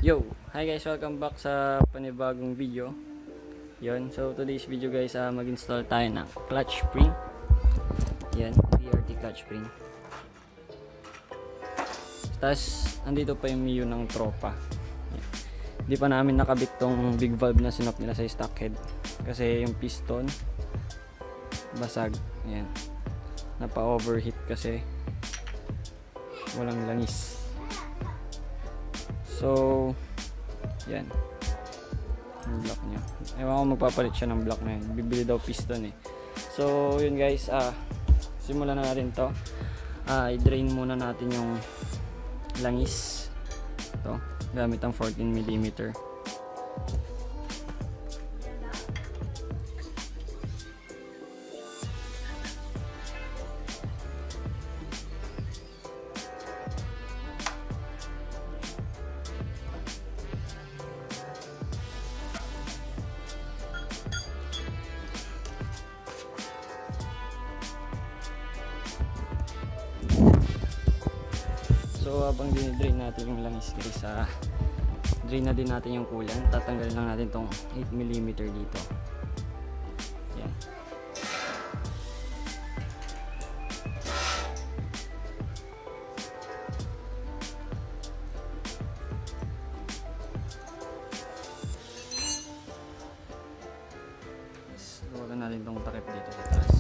Yo! Hi guys! Welcome back sa panibagong video. Yon. So today's video guys, mag-install tayo ng clutch spring. Yan, BRT clutch spring. Tapos andito pa yung niyo ng tropa. Hindi pa namin nakabit tong big valve na sinop nila sa stock head. Kasi yung piston basag. Yan. Napa-overheat kasi walang langis. So, yan. Yung block niya. Ewan ko magpapalit siya ng block na yun. Bibili daw piston eh. So, yun guys. Simulan na natin to. I-drain muna natin yung langis. Ito. Gamit ang 14mm. So habang dinidrain natin yung langis guys, drain na din natin yung coolant. Tatanggalin lang natin tong 8mm dito. Yan. Luwagan natin tong takip dito sa taas.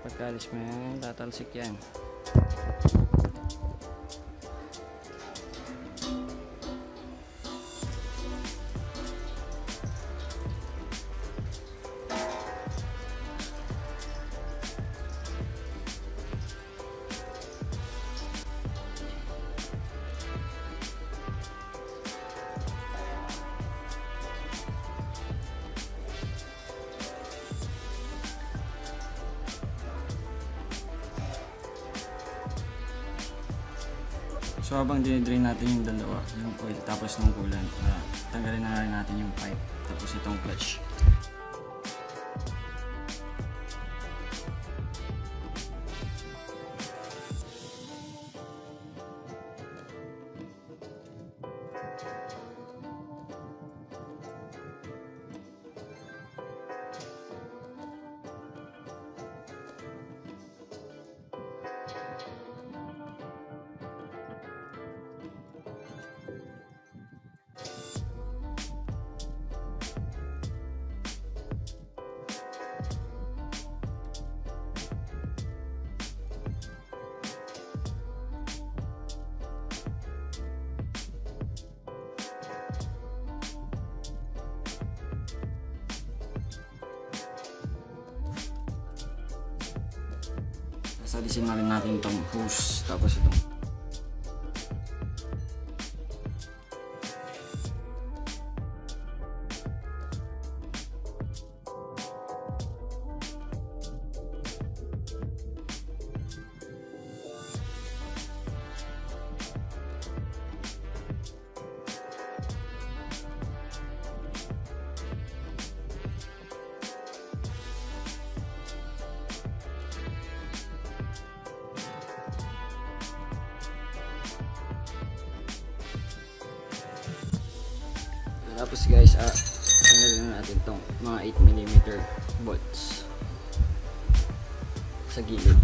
Pagkalis mo yan, tatalsik yan. So habang dinidrain natin yung dalawa, yung oil tapos ng coolant, tanggalin na rin natin yung pipe tapos itong clutch. Salisin na rin natin itong hose tapos itong tapos guys, tanggalin na natin itong mga 8mm bolts sa gilid.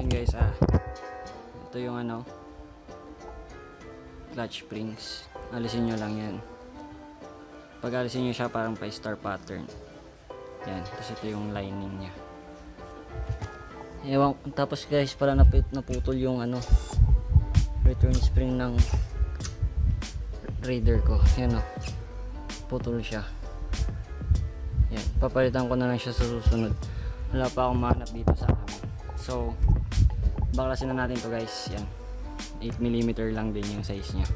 guys, ito yung ano, clutch springs. Alisin nyo lang yan. Pag alisin nyo siya, parang pa star pattern. Yan, tapos ito yung lining nya. Ewan, tapos guys, pala naputol yung ano, return spring ng Raider ko. Yan o, putol siya. Yan, papalitan ko na lang siya sa susunod. Wala pa akong mahanap dito sa amin. So, baklasin na natin to guys. Yan, 8mm lang din yung size nya.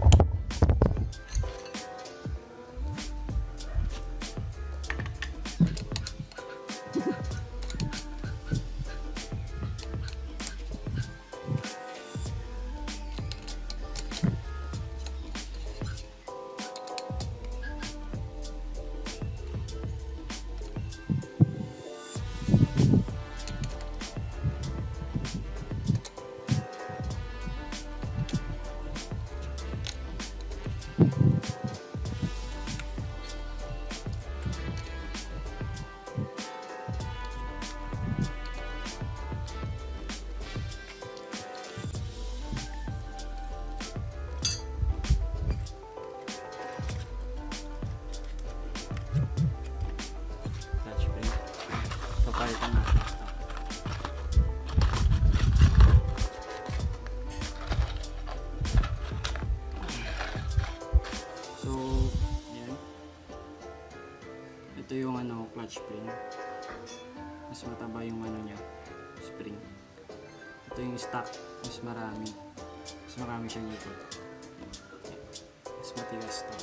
Papalitan natin ito. So, yan. Ito yung ano, clutch spring. Mas mataba yung ano niya, spring. Ito yung stock, mas marami. Mas marami siya dito. Mas matigas to.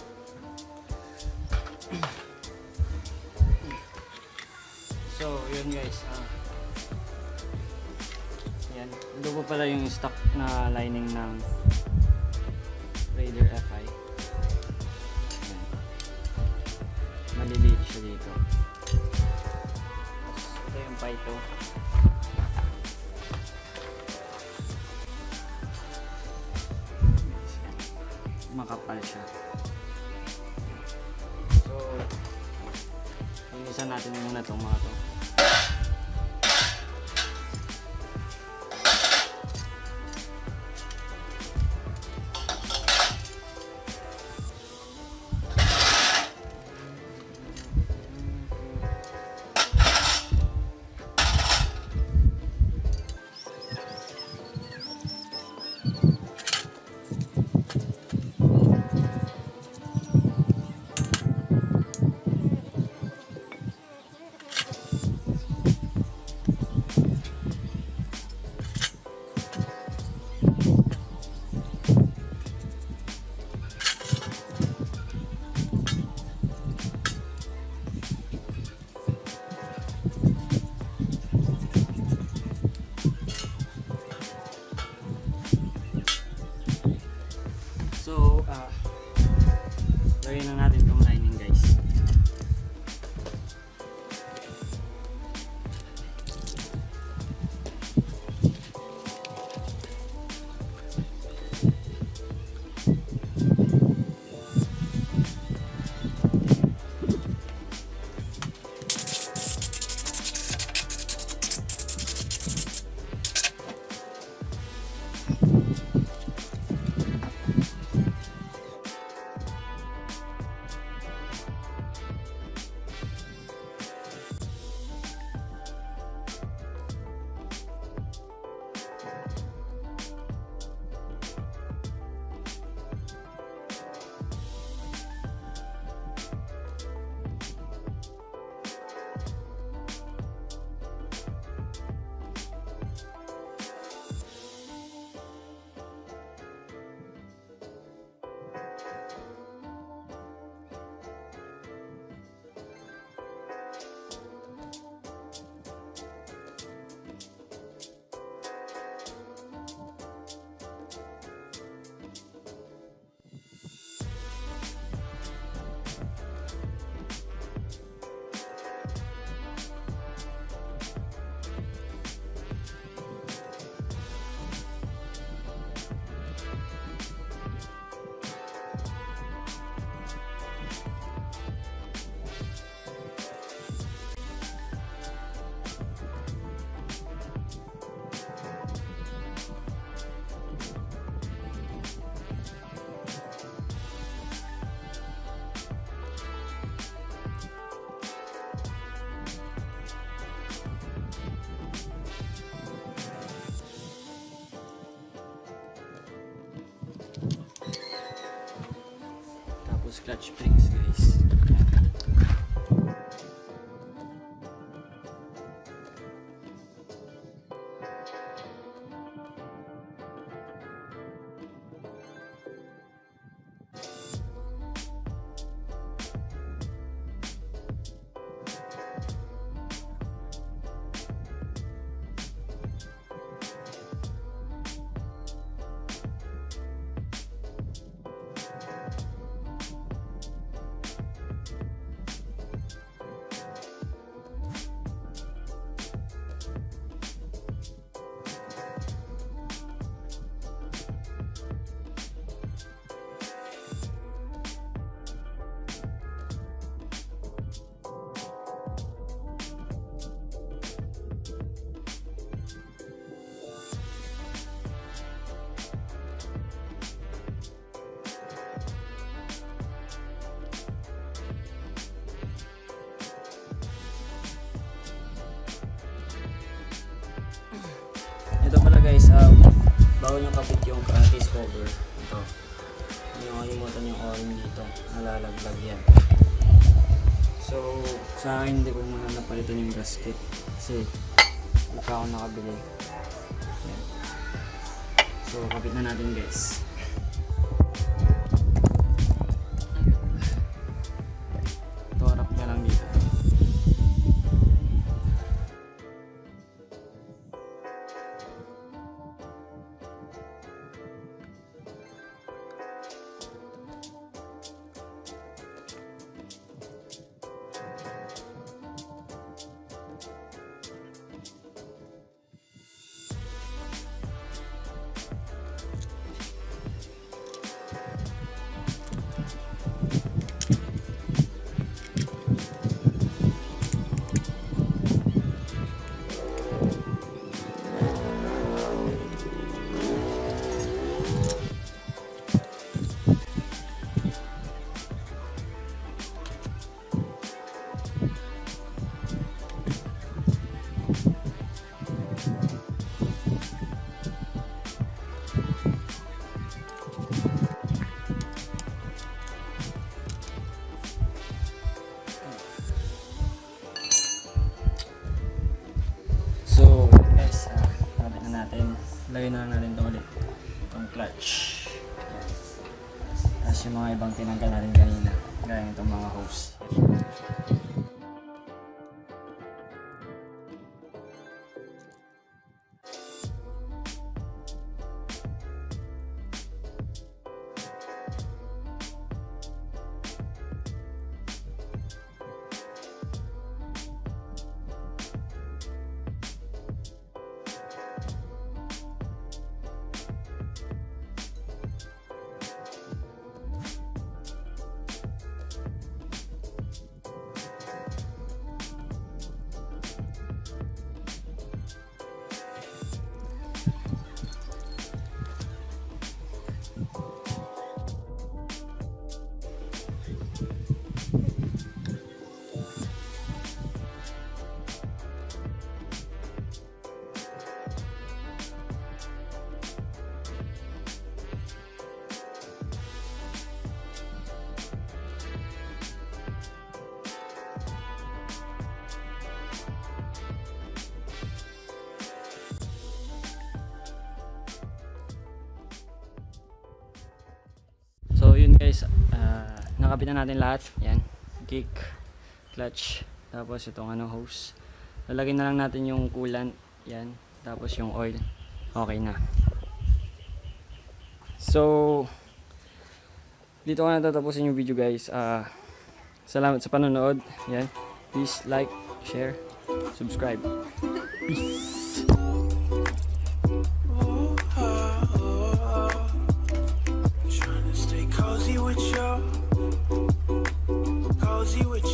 So, yun guys. Yan. Ito po pala yung stock na lining ng Raider FI. Yan. Maliliit siya dito. Tapos, ito yung pito. Makapal siya. So, linisan natin muna itong mga to. So, lagyan na natin itong lining guys. clutch springs guys. Ito pala guys, bago nyo kapit yung case cover, ito, hindi nyo kalimutan yung o-ring dito, nalalaglag yan. So, sa akin hindi ko muna napalitan yung gasket kasi hindi pa ako nakabili. Yan. So, kapit na natin guys. Ito, harap nyo lang dito. Lagyan na lang natin ito ulit, itong clutch. Tapos yung mga ibang tinanggal natin kanina, gaya itong mga hose. So yun guys, nakabit na natin lahat. Yan, kick, clutch, tapos itong hose. Lalagyan na lang natin yung coolant, yan, tapos yung oil. Okay na. So dito ko na tatapusin yung video guys. Salamat sa panonood. Yan, please like, share, subscribe. Peace. Cozy with